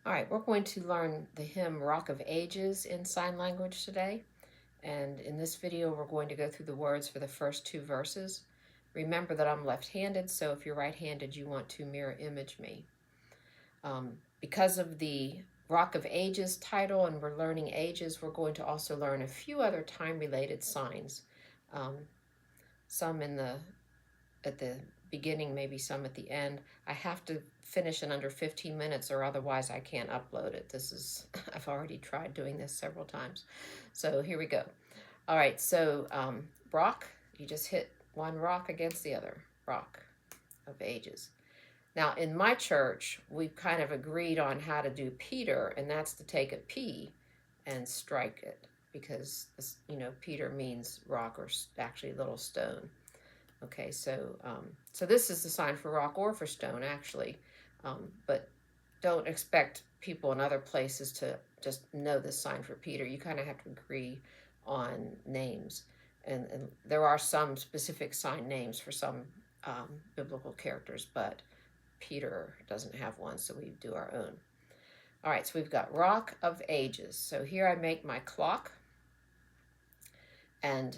All right, we're going to learn the hymn Rock of Ages in sign language today. And in this video, we're going to go through the words for the first two verses. Remember that I'm left-handed, so if you're right-handed, you want to mirror image me. Because of the Rock of Ages title and we're learning ages, we're going to also learn a few other time-related signs. Some at the beginning, maybe some at the end. I have to finish in under 15 minutes or otherwise I can't upload it. I've already tried doing this several times. So here we go. All right, so rock, you just hit one rock against the other, rock of ages. Now in my church, we've kind of agreed on how to do Peter, and that's to take a P and strike it because, Peter means rock or actually little stone. Okay, so this is the sign for rock or for stone, actually, but don't expect people in other places to just know this sign for Peter. You kind of have to agree on names, and there are some specific sign names for some biblical characters, but Peter doesn't have one, so we do our own. All right, so we've got Rock of Ages. So here I make my clock, and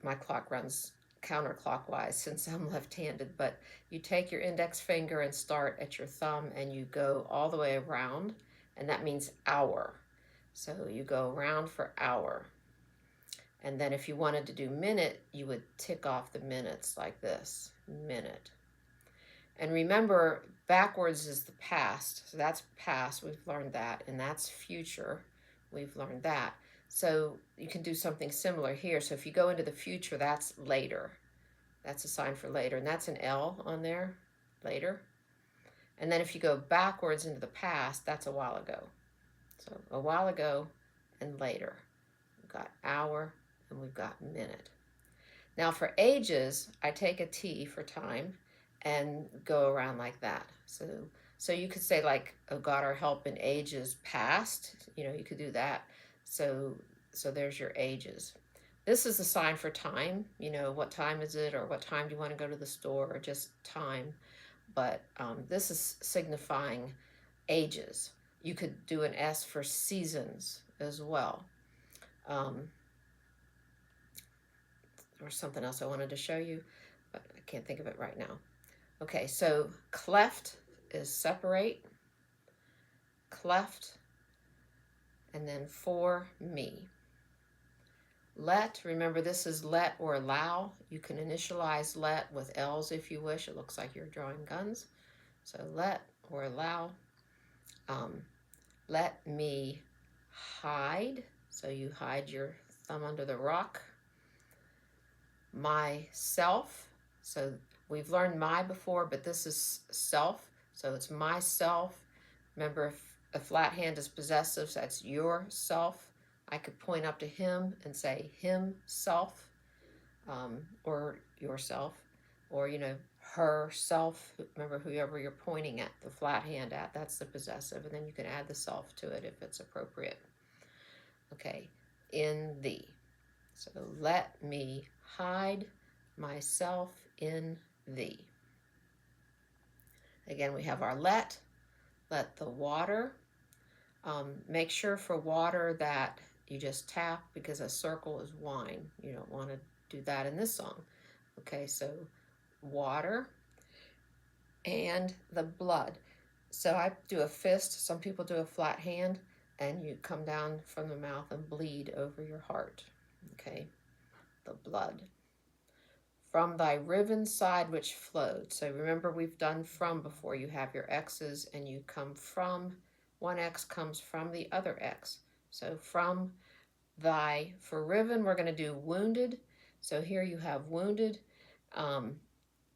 my clock runs counterclockwise since I'm left-handed, but you take your index finger and start at your thumb and you go all the way around, and that means hour. So you go around for hour. And then if you wanted to do minute, you would tick off the minutes like this, minute. And remember, backwards is the past. So that's past, we've learned that, and that's future, we've learned that. So you can do something similar here. So if you go into the future, that's later. That's a sign for later, and that's an L on there, later. And then if you go backwards into the past, that's a while ago. So a while ago and later. We've got hour and we've got minute. Now for ages, I take a T for time and go around like that. So you could say like, oh God, our help in ages past. You could do that. So there's your ages. This is a sign for time. What time is it, or what time do you want to go to the store, or just time. But this is signifying ages. You could do an S for seasons as well. Or something else I wanted to show you, but I can't think of it right now. Okay, so cleft is separate, cleft, and then for me. Let, remember this is let or allow. You can initialize let with L's if you wish. It looks like you're drawing guns. So let or allow. Let me hide. So you hide your thumb under the rock. Myself. So we've learned my before, but this is self. So it's myself. Remember, if a flat hand is possessive, so that's yourself. I could point up to him and say himself, or yourself, or, herself. Remember, whoever you're pointing at, the flat hand at, that's the possessive. And then you can add the self to it if it's appropriate. Okay, in thee. So let me hide myself in thee. Again, we have our let the water. Make sure for water that you just tap, because a circle is wine. You don't want to do that in this song. Okay, so water and the blood. So I do a fist. Some people do a flat hand, and you come down from the mouth and bleed over your heart. Okay, the blood. From thy riven side which flowed. So remember, we've done from before. You have your X's and you come from. One X comes from the other X. So from thy, for riven, we're going to do wounded. So here you have wounded.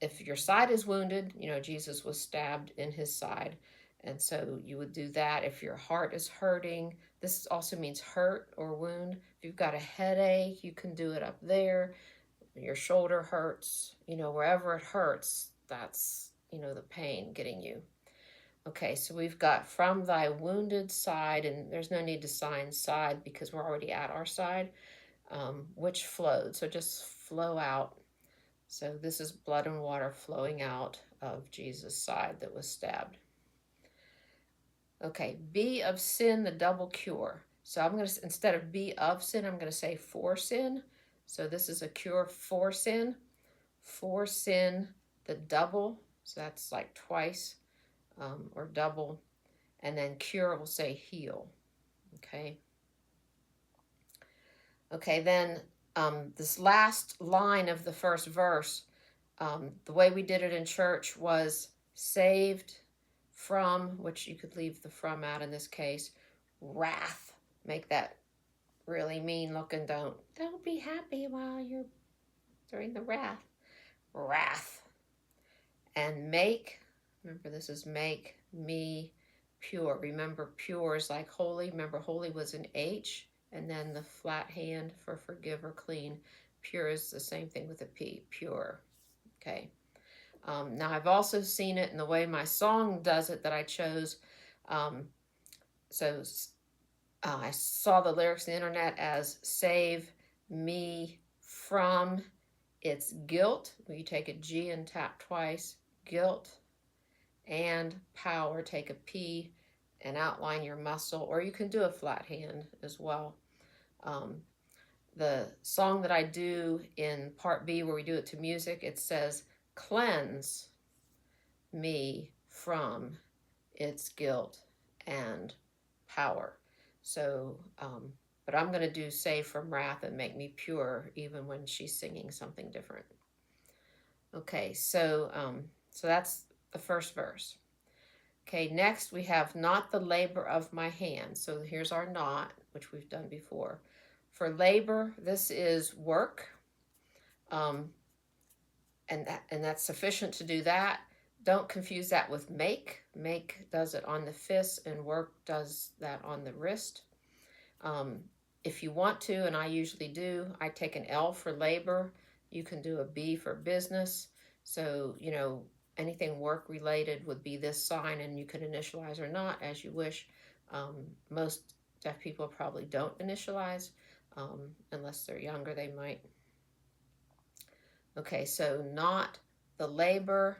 If your side is wounded, Jesus was stabbed in his side. And so you would do that. If your heart is hurting, this also means hurt or wound. If you've got a headache, you can do it up there. Your shoulder hurts, wherever it hurts, that's, the pain getting you. Okay, so we've got from thy wounded side, and there's no need to sign side because we're already at our side, which flowed. So just flow out. So this is blood and water flowing out of Jesus' side that was stabbed. Okay, be of sin the double cure. So I'm going to, instead of be of sin, I'm going to say for sin. So this is a cure for sin. For sin the double. So that's like twice, or double. And then cure will say heal. Okay. Okay, then this last line of the first verse, the way we did it in church was saved from, which you could leave the from out in this case, wrath. Make that really mean looking. Don't be happy while you're during the wrath. And make, remember this is make me pure. Remember pure is like holy. Remember holy was an H, and then the flat hand for forgive or clean. Pure is the same thing with a P, pure. Okay. Now I've also seen it in the way my song does it that I chose. So I saw the lyrics on the internet as save me from its guilt, where you take a G and tap twice, guilt, and power, take a P and outline your muscle, or you can do a flat hand as well. The song that I do in part B, where we do it to music, it says, cleanse me from its guilt and power. So, but I'm going to do save from wrath and make me pure, even when she's singing something different. Okay, so that's the first verse. Okay, next we have not the labor of my hands. So here's our not, which we've done before. For labor, this is work, and that's sufficient to do that. Don't confuse that with make. Make does it on the fist, and work does that on the wrist. If you want to, and I usually do, I take an L for labor. You can do a B for business. So, anything work related would be this sign, and you can initialize or not as you wish. Most deaf people probably don't initialize, unless they're younger, they might. Okay, so not the labor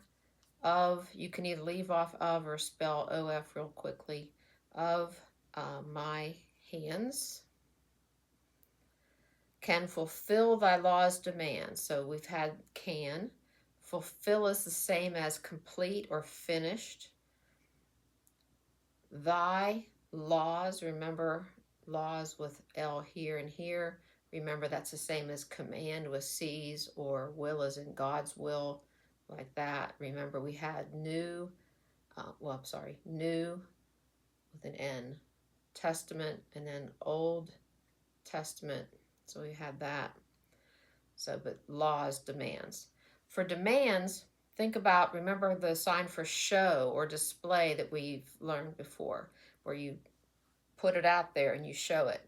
of, you can either leave off of or spell OF real quickly, of my hands. Can fulfill thy law's demands. So we've had can. Fulfill is the same as complete or finished. Thy laws, remember laws with L here and here. Remember that's the same as command with C's, or will is in God's will, like that. Remember we had new with an N, Testament, and then Old Testament. So we had that. So, but laws, demands. For demands, think about, remember the sign for show or display that we've learned before, where you put it out there and you show it.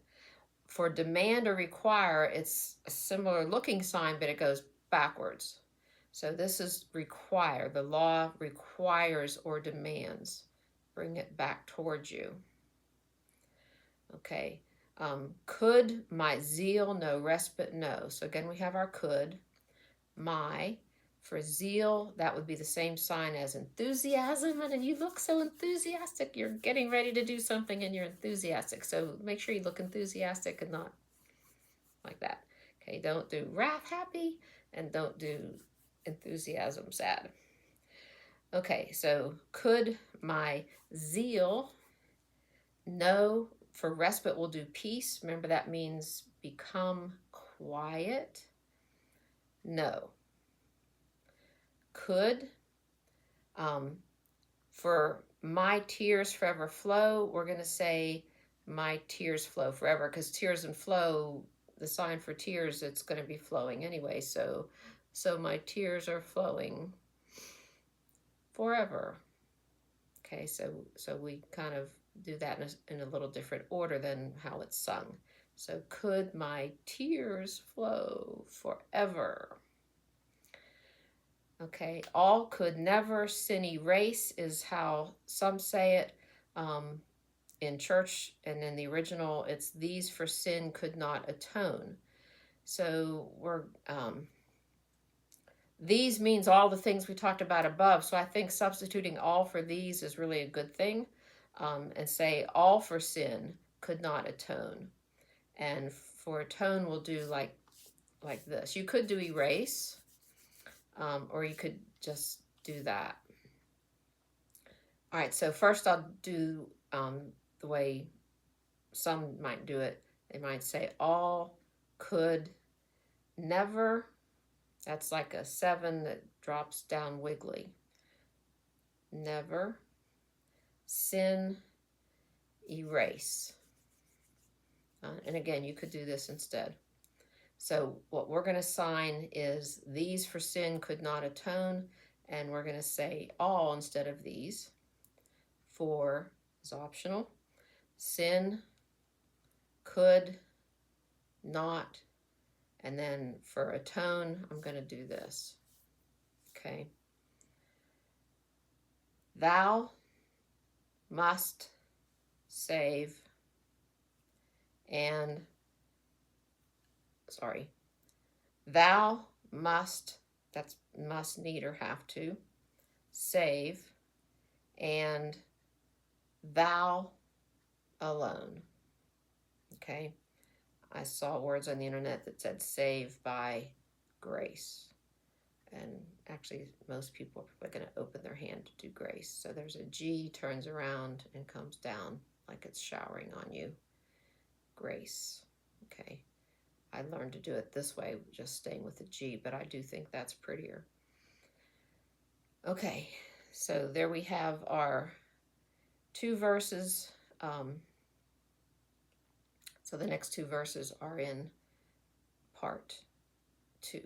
For demand or require, it's a similar looking sign, but it goes backwards. So this is require. The law requires or demands. Bring it back towards you. Okay. Could my zeal no respite know? So again, we have our could. My, for zeal, that would be the same sign as enthusiasm. And you look so enthusiastic. You're getting ready to do something and you're enthusiastic. So make sure you look enthusiastic and not like that. Okay, don't do wrath happy and don't do enthusiasm sad. Okay, so could my zeal know, for respite we'll do peace. Remember that means become quiet. No. Could, for my tears forever flow, we're going to say my tears flow forever, because tears and flow, the sign for tears, it's going to be flowing anyway. So my tears are flowing forever. Okay, so we kind of do that in a little different order than how it's sung. So could my tears flow forever? Okay, all could never sin erase is how some say it. In church and in the original, it's these for sin could not atone. So these means all the things we talked about above. So I think substituting all for these is really a good thing. and say all for sin could not atone. And for atone, we'll do like this. You could do erase, or you could just do that. All right, so first I'll do the way some might do it. They might say all could never. That's like a 7 that drops down wiggly. Never sin erase. And again, you could do this instead. So what we're going to sign is these for sin could not atone, and we're going to say all instead of these. For is optional. Sin could not, and then for atone, I'm going to do this. Okay. Thou must save and, thou must, that's must, need, or have to, save, and thou alone. Okay. I saw words on the internet that said save by grace. And actually, most people are probably going to open their hand to do grace. So there's a G, turns around and comes down like it's showering on you. Grace. Okay. I learned to do it this way, just staying with the G, but I do think that's prettier. Okay. So there we have our 2 verses. So the next 2 verses are in part 2.